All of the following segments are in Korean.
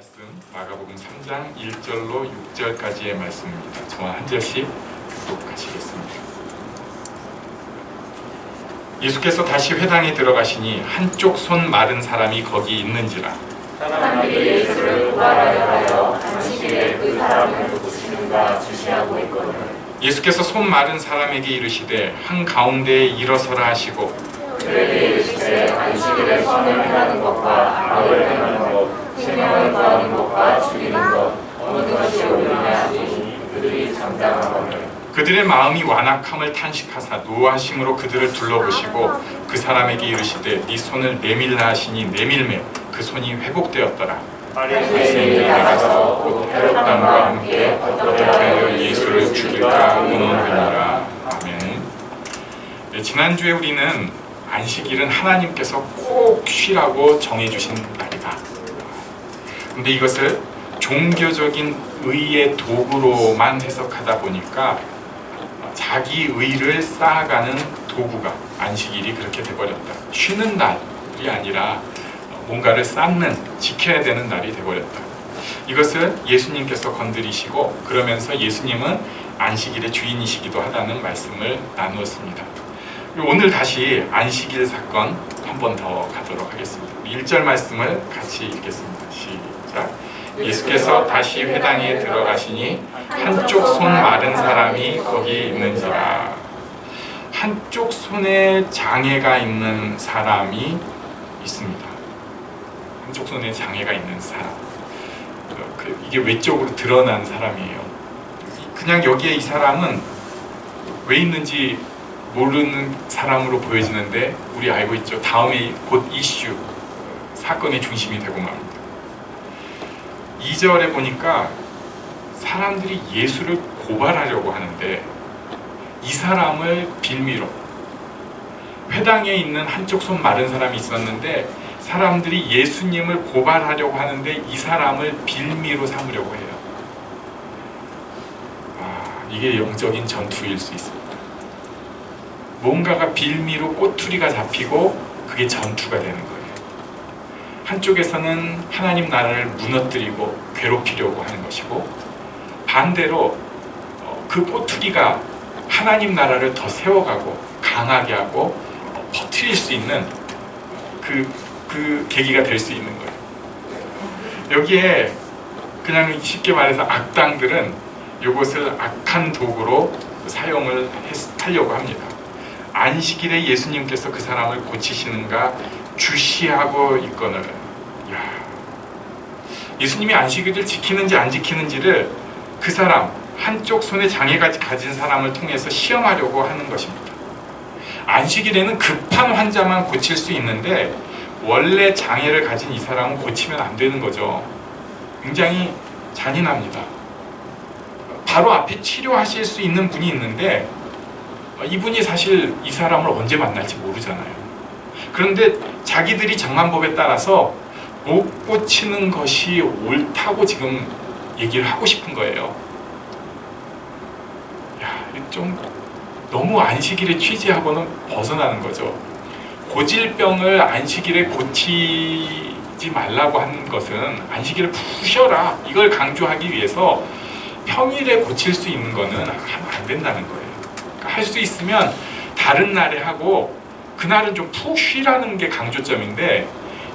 말씀 마가복음 3장 1절로 6절까지의 말씀입니다. 저와 한 절씩 교독하시겠습니다. 예수께서 다시 회당에 들어가시니 한쪽 손 마른 사람이 거기 있는지라. 사람들이 예수를 고발하려 하여 안식일에 그 사람을 고치는가 주시하고 있거늘 예수께서 손 마른 사람에게 이르시되 한 가운데에 일어서라 하시고 그에게 이르시되 안식일에 선을 행하는 것과 악을 행하는 것 생명을 구하는 것과 죽이는 것 어느 것이 옳으냐 하니 그들이 잠잠하거늘 그들의 마음이 완악함을 탄식하사 노하심으로 그들을 둘러보시고 그 사람에게 이르시되 네 손을 내밀라 하시니 내밀매 그 손이 회복되었더라. 바리새인이 나가서 곧 헤롯 왕과 함께 어떻게 하여 예수를 죽일까 의논하니라. 아멘. 네, 지난주에 우리는 안식일은 하나님께서 꼭 쉬라고 정해주신 날이다. 근데 이것을 종교적인 의의 도구로만 해석하다 보니까 자기 의를 쌓아가는 도구가 안식일이 그렇게 돼버렸다. 쉬는 날이 아니라 뭔가를 쌓는, 지켜야 되는 날이 돼버렸다. 이것을 예수님께서 건드리시고 그러면서 예수님은 안식일의 주인이시기도 하다는 말씀을 나누었습니다. 오늘 다시 안식일 사건 한 번 더 가도록 하겠습니다. 1절 말씀을 같이 읽겠습니다. 시작. 예수께서 다시 회당에 들어가시니 한쪽 손 마른 사람이 거기 있는지라. 한쪽 손에 장애가 있는 사람이 있습니다. 한쪽 손에 장애가 있는 사람. 이게 외적으로 드러난 사람이에요. 그냥 여기에 이 사람은 왜 있는지 모르는 사람으로 보여지는데 우리 알고 있죠. 다음에 곧 이슈, 사건의 중심이 되고 맙니다. 2절에 보니까 사람들이 예수를 고발하려고 하는데 이 사람을 빌미로, 회당에 있는 한쪽 손 마른 사람이 있었는데 사람들이 예수님을 고발하려고 하는데 이 사람을 빌미로 삼으려고 해요. 이게 영적인 전투일 수 있습니다. 뭔가가 빌미로 꼬투리가 잡히고 그게 전투가 되는 거예요. 한쪽에서는 하나님 나라를 무너뜨리고 괴롭히려고 하는 것이고 반대로 그 꼬투리가 하나님 나라를 더 세워가고 강하게 하고 퍼뜨릴 수 있는 그 계기가 될 수 있는 거예요. 여기에 그냥 쉽게 말해서 악당들은 이것을 악한 도구로 사용을 하려고 합니다. 안식일에 예수님께서 그 사람을 고치시는가 주시하고 있거늘. 예수님이 안식일을 지키는지 안 지키는지를 그 사람, 한쪽 손에 장애가 가진 사람을 통해서 시험하려고 하는 것입니다. 안식일에는 급한 환자만 고칠 수 있는데 원래 장애를 가진 이 사람은 고치면 안 되는 거죠. 굉장히 잔인합니다. 바로 앞에 치료하실 수 있는 분이 있는데 이분이 사실 이 사람을 언제 만날지 모르잖아요. 그런데 자기들이 정한 법에 따라서 못 고치는 것이 옳다고 지금 얘기를 하고 싶은 거예요. 좀 너무 안식일의 취지하고는 벗어나는 거죠. 고질병을 안식일에 고치지 말라고 하는 것은 안식일을 푸셔라, 이걸 강조하기 위해서 평일에 고칠 수 있는 거는 하면 안 된다는 거예요. 할 수 있으면 다른 날에 하고 그날은 좀 푹 쉬라는 게 강조점인데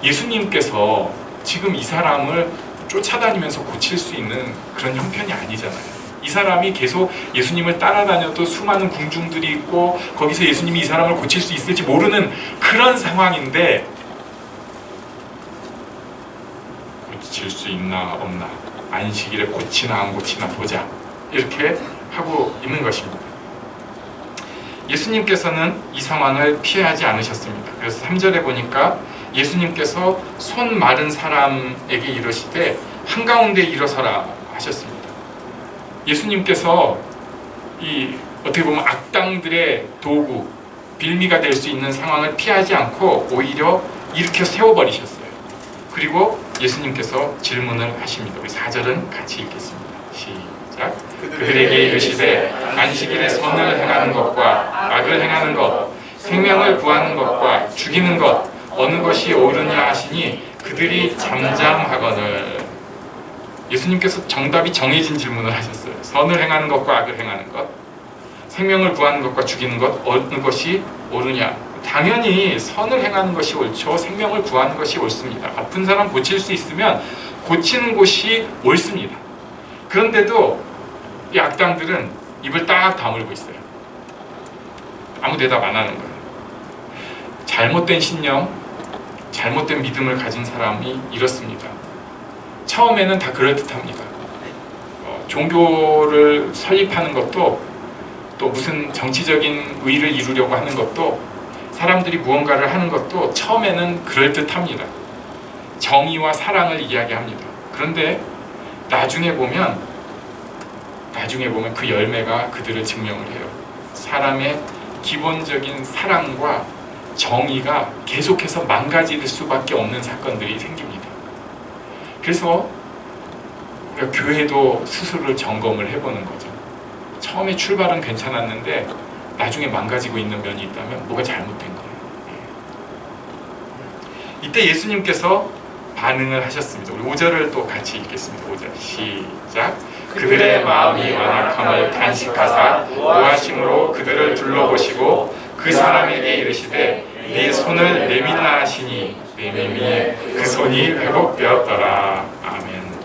예수님께서 지금 이 사람을 쫓아다니면서 고칠 수 있는 그런 형편이 아니잖아요. 이 사람이 계속 예수님을 따라다녀도 수많은 군중들이 있고 거기서 예수님이 이 사람을 고칠 수 있을지 모르는 그런 상황인데 고칠 수 있나 없나, 안식일에 고치나 안 고치나 보자, 이렇게 하고 있는 것입니다. 예수님께서는 이 상황을 피하지 않으셨습니다. 그래서 3절에 보니까 예수님께서 손 마른 사람에게 이르시되 한가운데 일어서라 하셨습니다. 예수님께서 어떻게 보면 악당들의 도구, 빌미가 될 수 있는 상황을 피하지 않고 오히려 일으켜 세워버리셨어요. 그리고 예수님께서 질문을 하십니다. 우리 4절은 같이 읽겠습니다. 시작. 그들에게 이르시되 안식일에 선을 행하는 것과 악을 행하는 것, 생명을 구하는 것과 죽이는 것 어느 것이 옳으냐 하시니 그들이 잠잠하거늘. 예수님께서 정답이 정해진 질문을 하셨어요. 선을 행하는 것과 악을 행하는 것, 생명을 구하는 것과 죽이는 것, 어느 것이 옳으냐? 당연히 선을 행하는 것이 옳죠. 생명을 구하는 것이 옳습니다. 아픈 사람 고칠 수 있으면 고치는 곳이 옳습니다. 그런데도 이 악당들은 입을 딱 다물고 있어요. 아무 대답 안 하는 거예요. 잘못된 신념, 잘못된 믿음을 가진 사람이 이렇습니다. 처음에는 다 그럴듯합니다. 종교를 설립하는 것도, 또 무슨 정치적인 의를 이루려고 하는 것도, 사람들이 무언가를 하는 것도 처음에는 그럴듯합니다. 정의와 사랑을 이야기합니다. 그런데 나중에 보면 그 열매가 그들을 증명을 해요. 사람의 기본적인 사랑과 정의가 계속해서 망가질 수밖에 없는 사건들이 생깁니다. 그래서 우리가 교회도 스스로를 점검을 해보는 거죠. 처음에 출발은 괜찮았는데 나중에 망가지고 있는 면이 있다면 뭐가 잘못된 거예요. 이때 예수님께서 반응을 하셨습니다. 우리 5절을 또 같이 읽겠습니다. 5절 시작. 그들의 마음이 완악함을 단식하사 노하심으로 그들을 둘러보시고 그 사람에게 이르시되 네 손을 내밀라 하시니 내밀미에 그 손이 회복되었더라. 아멘.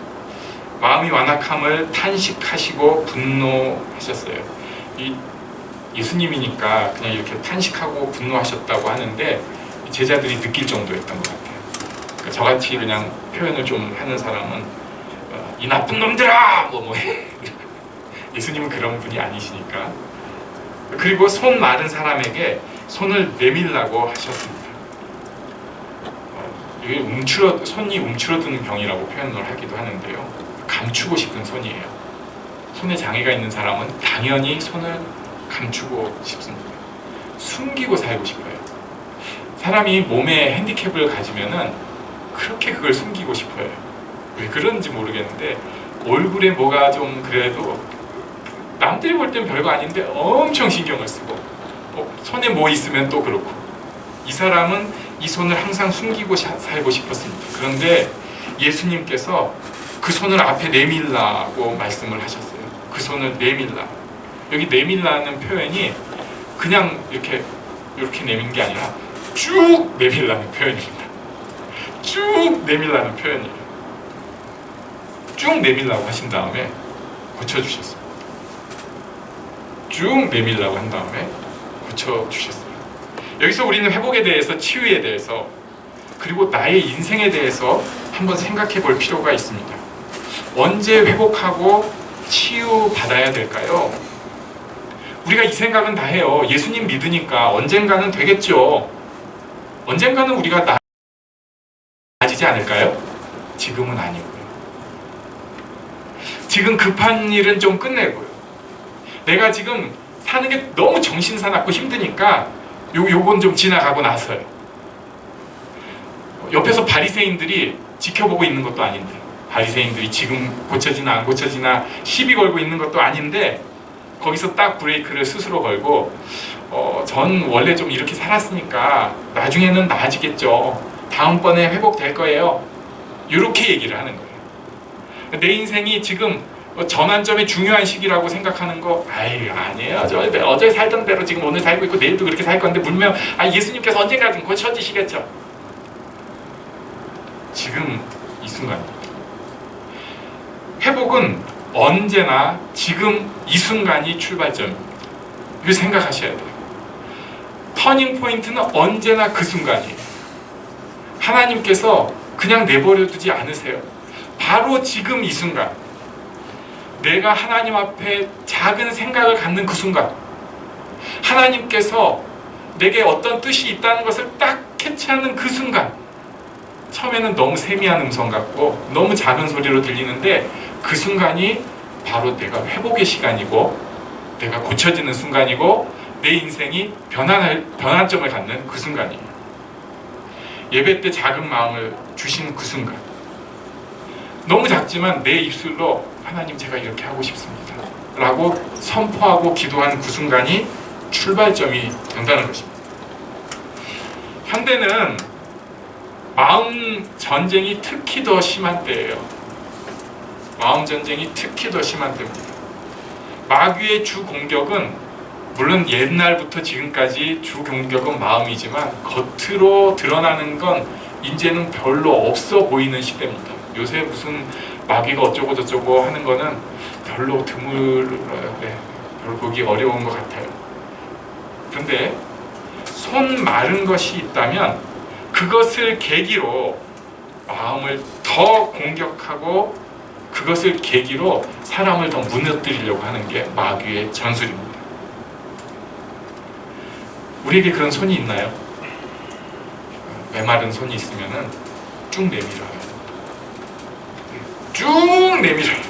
마음이 완악함을 탄식하시고 분노하셨어요. 이 예수님이니까 그냥 이렇게 탄식하고 분노하셨다고 하는데 제자들이 느낄 정도였던 것 같아요. 그러니까 저같이 그냥 표현을 좀 하는 사람은 이 나쁜 놈들아! 예수님은 그런 분이 아니시니까. 그리고 손 마른 사람에게 손을 내밀라고 하셨습니다. 이게 손이 움츠러드는 병이라고 표현을 하기도 하는데요. 감추고 싶은 손이에요. 손에 장애가 있는 사람은 당연히 손을 감추고 싶습니다. 숨기고 살고 싶어요. 사람이 몸에 핸디캡을 가지면은 그렇게 그걸 숨기고 싶어요. 왜 그런지 모르겠는데 얼굴에 뭐가 좀 그래도 남들이 볼 땐 별거 아닌데 엄청 신경을 쓰고 손에 뭐 있으면 또 그렇고 이 사람은 이 손을 항상 숨기고 살고 싶었습니다. 그런데 예수님께서 그 손을 앞에 내밀라고 말씀을 하셨어요. 그 손을 내밀라. 여기 내밀라는 표현이 그냥 이렇게 내민 게 아니라 쭉 내밀라는 표현입니다. 쭉 내밀라는 표현이에요. 쭉 내밀라고 하신 다음에 고쳐주셨습니다. 쭉 내밀라고 한 다음에 고쳐주셨어요. 여기서 우리는 회복에 대해서, 치유에 대해서, 그리고 나의 인생에 대해서 한번 생각해 볼 필요가 있습니다. 언제 회복하고 치유받아야 될까요? 우리가 이 생각은 다 해요. 예수님 믿으니까 언젠가는 되겠죠. 언젠가는 우리가 나아지지 않을까요? 지금은 아니고요. 지금 급한 일은 좀 끝내고요. 내가 지금 사는 게 너무 정신사납고 힘드니까 요건 좀 지나가고 나서요. 옆에서 바리새인들이 지켜보고 있는 것도 아닌데, 바리새인들이 지금 고쳐지나 안 고쳐지나 시비 걸고 있는 것도 아닌데 거기서 딱 브레이크를 스스로 걸고 전 원래 좀 이렇게 살았으니까 나중에는 나아지겠죠. 다음번에 회복될 거예요. 이렇게 얘기를 하는 거예요. 내 인생이 지금 전환점의 중요한 시기라고 생각하는 거 아니에요. 저 어제 살던 대로 지금 오늘 살고 있고 내일도 그렇게 살 건데 분명 예수님께서 언젠가는 고쳐지시겠죠. 지금 이 순간입니다. 회복은 언제나 지금 이 순간이 출발점입니다. 이걸 생각하셔야 돼요. 터닝 포인트는 언제나 그 순간이에요. 하나님께서 그냥 내버려 두지 않으세요. 바로 지금 이 순간, 내가 하나님 앞에 작은 생각을 갖는 그 순간, 하나님께서 내게 어떤 뜻이 있다는 것을 딱 캐치하는 그 순간, 처음에는 너무 세미한 음성 같고 너무 작은 소리로 들리는데 그 순간이 바로 내가 회복의 시간이고 내가 고쳐지는 순간이고 내 인생이 변환점을 갖는 그 순간이에요. 예배 때 작은 마음을 주신 그 순간, 너무 작지만 내 입술로 하나님 제가 이렇게 하고 싶습니다 라고 선포하고 기도하는 그 순간이 출발점이 된다는 것입니다. 현대는 마음 전쟁이 특히 더 심한 때예요. 마음 전쟁이 특히 더 심한 때입니다. 마귀의 주 공격은 물론 옛날부터 지금까지 주 공격은 마음이지만 겉으로 드러나는 건 이제는 별로 없어 보이는 시대입니다. 요새 무슨 마귀가 어쩌고 저쩌고 하는 거는 별로 드물어요. 네, 별로 보기 어려운 것 같아요. 그런데 손 마른 것이 있다면 그것을 계기로 마음을 더 공격하고 그것을 계기로 사람을 더 무너뜨리려고 하는 게 마귀의 전술입니다. 우리에게 그런 손이 있나요? 메마른 손이 있으면은 쭉 내밀어요. 쭉 내밀어요.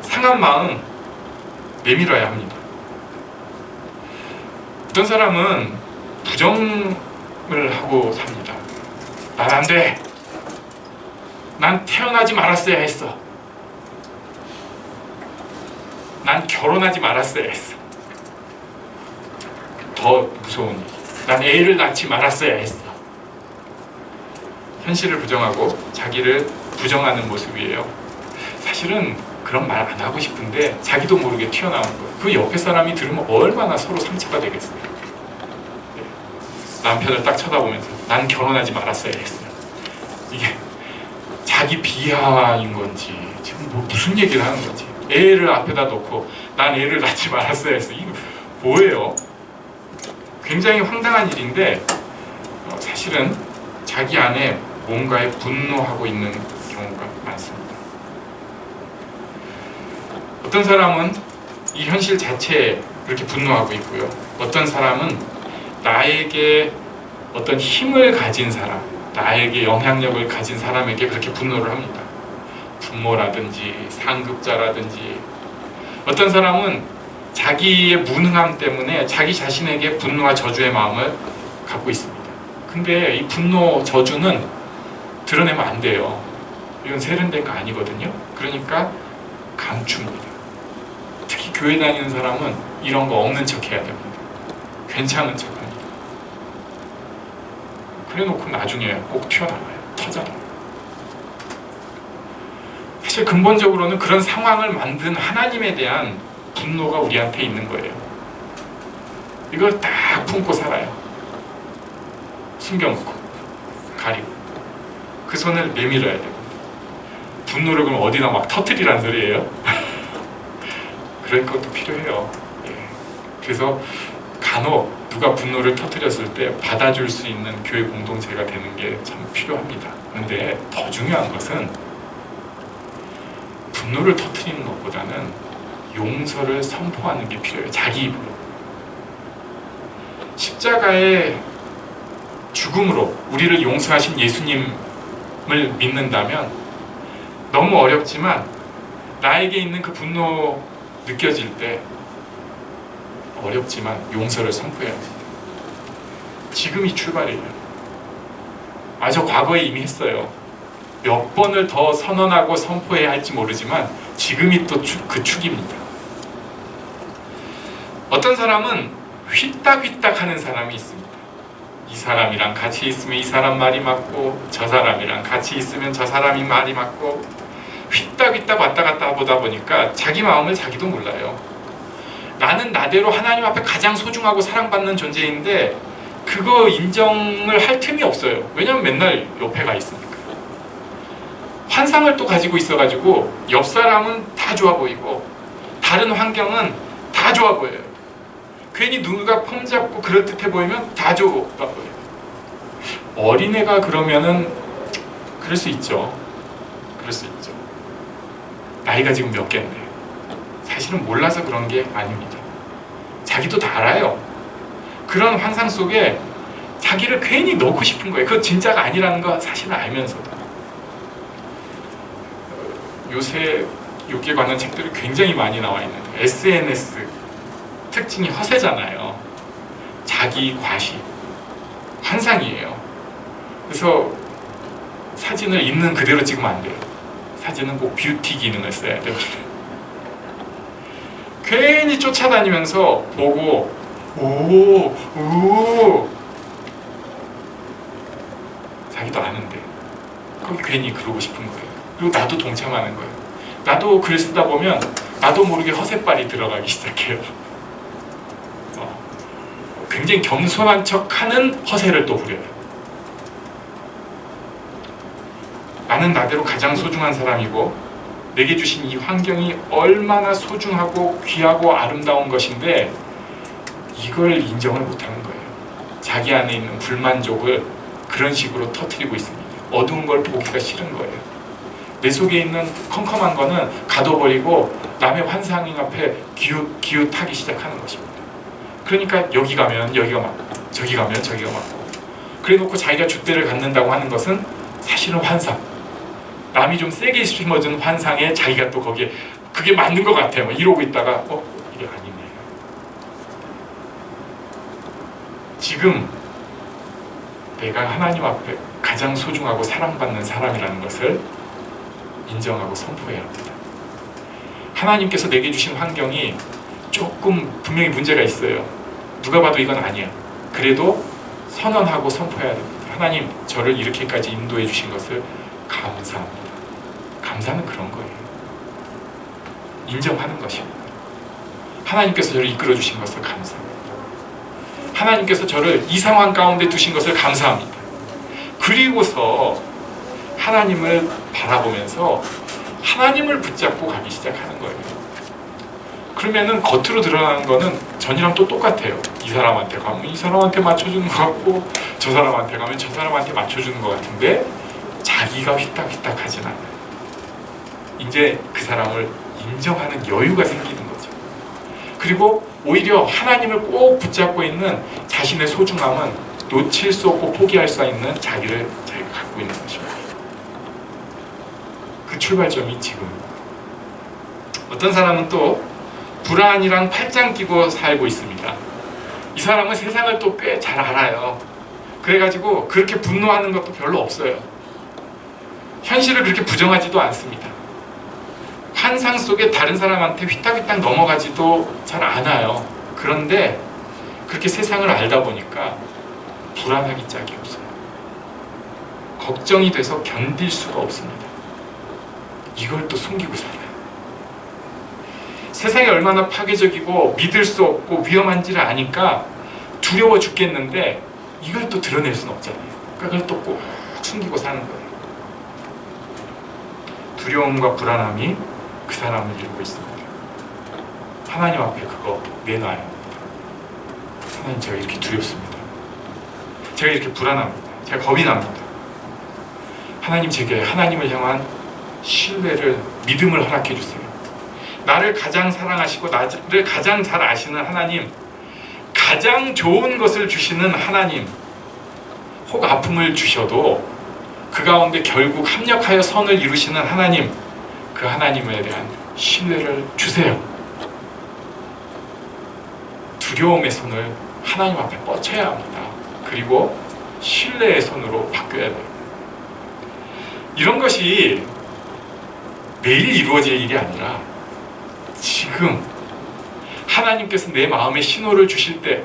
상한 마음 내밀어야 합니다. 어떤 사람은 부정을 하고 삽니다. 난 안 돼. 난 태어나지 말았어야 했어. 난 결혼하지 말았어야 했어. 더 무서운 일. 난 애를 낳지 말았어야 했어. 현실을 부정하고 자기를 부정하는 모습이에요. 사실은 그런 말 안 하고 싶은데 자기도 모르게 튀어나오는 거예요. 그 옆에 사람이 들으면 얼마나 서로 상처가 되겠어요. 네. 남편을 딱 쳐다보면서 난 결혼하지 말았어야 했어요. 이게 자기 비하인 건지 지금 뭐 무슨 얘기를 하는 건지. 애를 앞에다 놓고 난 애를 낳지 말았어야 했어. 이거 뭐예요? 굉장히 황당한 일인데 사실은 자기 안에 뭔가에 분노하고 있는 경우가 많습니다. 어떤 사람은 이 현실 자체에 그렇게 분노하고 있고요. 어떤 사람은 나에게 어떤 힘을 가진 사람, 나에게 영향력을 가진 사람에게 그렇게 분노를 합니다. 부모라든지 상급자라든지. 어떤 사람은 자기의 무능함 때문에 자기 자신에게 분노와 저주의 마음을 갖고 있습니다. 근데 이 분노, 저주는 드러내면 안 돼요. 이건 세련된 거 아니거든요. 그러니까 감춥니다. 특히 교회 다니는 사람은 이런 거 없는 척 해야 됩니다. 괜찮은 척 합니다. 그래 놓고 나중에 꼭 튀어나와요. 터져나와요. 사실 근본적으로는 그런 상황을 만든 하나님에 대한 분노가 우리한테 있는 거예요. 이걸 딱 품고 살아요. 숨겨놓고 가리고 그 손을 내밀어야 됩니다. 분노를 그럼 어디다 막 터뜨리란 소리예요? 그럴 것도 필요해요. 예. 그래서 간혹 누가 분노를 터뜨렸을 때 받아줄 수 있는 교회 공동체가 되는 게 참 필요합니다. 그런데 더 중요한 것은 분노를 터뜨리는 것보다는 용서를 선포하는 게 필요해요. 자기 입으로. 십자가의 죽음으로 우리를 용서하신 예수님을 믿는다면 너무 어렵지만 나에게 있는 그 분노 느껴질 때 어렵지만 용서를 선포해야 합니다. 지금이 출발이에요. 저 과거에 이미 했어요. 몇 번을 더 선언하고 선포해야 할지 모르지만 지금이 또 그 축입니다. 어떤 사람은 휘딱휘딱 하는 사람이 있습니다. 이 사람이랑 같이 있으면 이 사람 말이 맞고 저 사람이랑 같이 있으면 저 사람이 말이 맞고 휘딱휘딱 왔다 갔다 보다 보니까 자기 마음을 자기도 몰라요. 나는 나대로 하나님 앞에 가장 소중하고 사랑받는 존재인데 그거 인정을 할 틈이 없어요. 왜냐면 맨날 옆에 가 있으니까. 환상을 또 가지고 있어가지고 옆 사람은 다 좋아 보이고 다른 환경은 다 좋아 보여요. 괜히 누가 폼 잡고 그럴듯해 보이면 다 좋아 보여요. 어린애가 그러면은 그럴 수 있죠. 그럴 수 있죠. 나이가 지금 몇 개인데 사실은 몰라서 그런 게 아닙니다. 자기도 다 알아요. 그런 환상 속에 자기를 괜히 넣고 싶은 거예요. 그거 진짜가 아니라는 거 사실은 알면서도. 요새 욕에 관한 책들이 굉장히 많이 나와 있는데 SNS 특징이 허세잖아요. 자기 과시, 환상이에요. 그래서 사진을 있는 그대로 찍으면 안 돼요. 사진은 꼭 뷰티 기능을 써야 돼요. 괜히 쫓아다니면서 보고 오 자기도 아는데 거기 괜히 그러고 싶은 거예요. 그리고 나도 동참하는 거예요. 나도 글 쓰다 보면 나도 모르게 허세빨이 들어가기 시작해요. 굉장히 겸손한 척하는 허세를 또 부려요. 나는 나대로 가장 소중한 사람이고 내게 주신 이 환경이 얼마나 소중하고 귀하고 아름다운 것인데 이걸 인정을 못하는 거예요. 자기 안에 있는 불만족을 그런 식으로 터뜨리고 있습니다. 어두운 걸 보기가 싫은 거예요. 내 속에 있는 컴컴한 거는 가둬버리고 남의 환상 앞에 기웃하기 시작하는 것입니다. 그러니까 여기 가면 여기가 맞고 저기 가면 저기가 맞고 그래놓고 자기가 줏대를 갖는다고 하는 것은 사실은 환상, 남이 좀 세게 심어준 환상에 자기가 또 거기에 그게 맞는 것 같아요. 이러고 있다가 이게 아니네. 지금 내가 하나님 앞에 가장 소중하고 사랑받는 사람이라는 것을 인정하고 선포해야 합니다. 하나님께서 내게 주신 환경이 조금 분명히 문제가 있어요. 누가 봐도 이건 아니야. 그래도 선언하고 선포해야 됩니다. 하나님, 저를 이렇게까지 인도해 주신 것을 감사합니다. 감사는 그런 거예요. 인정하는 것입니다. 하나님께서 저를 이끌어 주신 것을 감사합니다. 하나님께서 저를 이 상황 가운데 두신 것을 감사합니다. 그리고서 하나님을 바라보면서 하나님을 붙잡고 가기 시작하는 거예요. 그러면은 겉으로 드러나는 거는 전이랑 또 똑같아요. 이 사람한테 가면 이 사람한테 맞춰주는 것 같고 저 사람한테 가면 저 사람한테 맞춰주는 것 같은데 자기가 휘딱휘딱 하진 않아요. 이제 그 사람을 인정하는 여유가 생기는 거죠. 그리고 오히려 하나님을 꼭 붙잡고 있는 자신의 소중함은 놓칠 수 없고 포기할 수 있는 자기가 갖고 있는 것입니다. 그 출발점이 지금입니다. 어떤 사람은 또 불안이랑 팔짱 끼고 살고 있습니다. 이 사람은 세상을 또 꽤 잘 알아요. 그래가지고 그렇게 분노하는 것도 별로 없어요. 현실을 그렇게 부정하지도 않습니다. 환상 속에 다른 사람한테 휘딱휘딱 넘어가지도 잘 않아요. 그런데 그렇게 세상을 알다 보니까 불안하기 짝이 없어요. 걱정이 돼서 견딜 수가 없습니다. 이걸 또 숨기고 살아요. 세상이 얼마나 파괴적이고 믿을 수 없고 위험한지를 아니까 두려워 죽겠는데 이걸 또 드러낼 수는 없잖아요. 그러니까 그걸 또 꼭 숨기고 사는 거예요. 두려움과 불안함이 그 사람을 이루고 있습니다. 하나님 앞에 그거 내놔야 합니다. 하나님, 제가 이렇게 두렵습니다. 제가 이렇게 불안합니다. 제가 겁이 납니다. 하나님, 제게 하나님을 향한 신뢰를, 믿음을 허락해 주세요. 나를 가장 사랑하시고 나를 가장 잘 아시는 하나님, 가장 좋은 것을 주시는 하나님, 혹 아픔을 주셔도 그 가운데 결국 합력하여 선을 이루시는 하나님, 그 하나님에 대한 신뢰를 주세요. 두려움의 손을 하나님 앞에 뻗쳐야 합니다. 그리고 신뢰의 손으로 바뀌어야 돼요. 이런 것이 매일 이루어질 일이 아니라 지금 하나님께서 내 마음에 신호를 주실 때,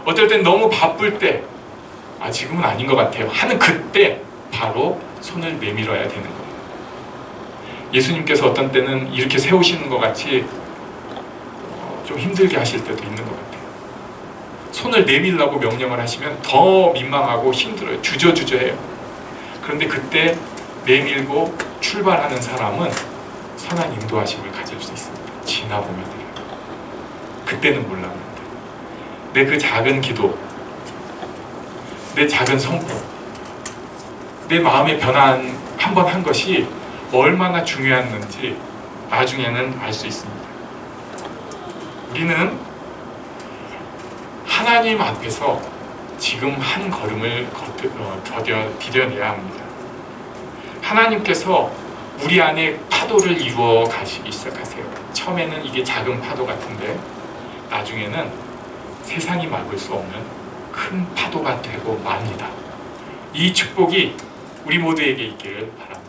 어떨 땐 너무 바쁠 때 지금은 아닌 것 같아요 하는 그때 바로 손을 내밀어야 되는 거예요. 예수님께서 어떤 때는 이렇게 세우시는 것 같이 좀 힘들게 하실 때도 있는 것 같아요. 손을 내밀라고 명령을 하시면 더 민망하고 힘들어요. 주저주저해요. 그런데 그때 내밀고 출발하는 사람은 선한 인도하심을 가질 수 있습니다. 지나보면 돼요. 그때는 몰랐는데 내 그 작은 기도, 내 작은 선포, 내 마음의 변화 한 번 한 것이 얼마나 중요했는지 나중에는 알 수 있습니다. 우리는 하나님 앞에서 지금 한 걸음을 디뎌내야 합니다. 하나님께서 우리 안에 파도를 이루어 가시기 시작하세요. 처음에는 이게 작은 파도 같은데 나중에는 세상이 막을 수 없는 큰 파도가 되고 맙니다. 이 축복이 우리 모두에게 있기를 바랍니다.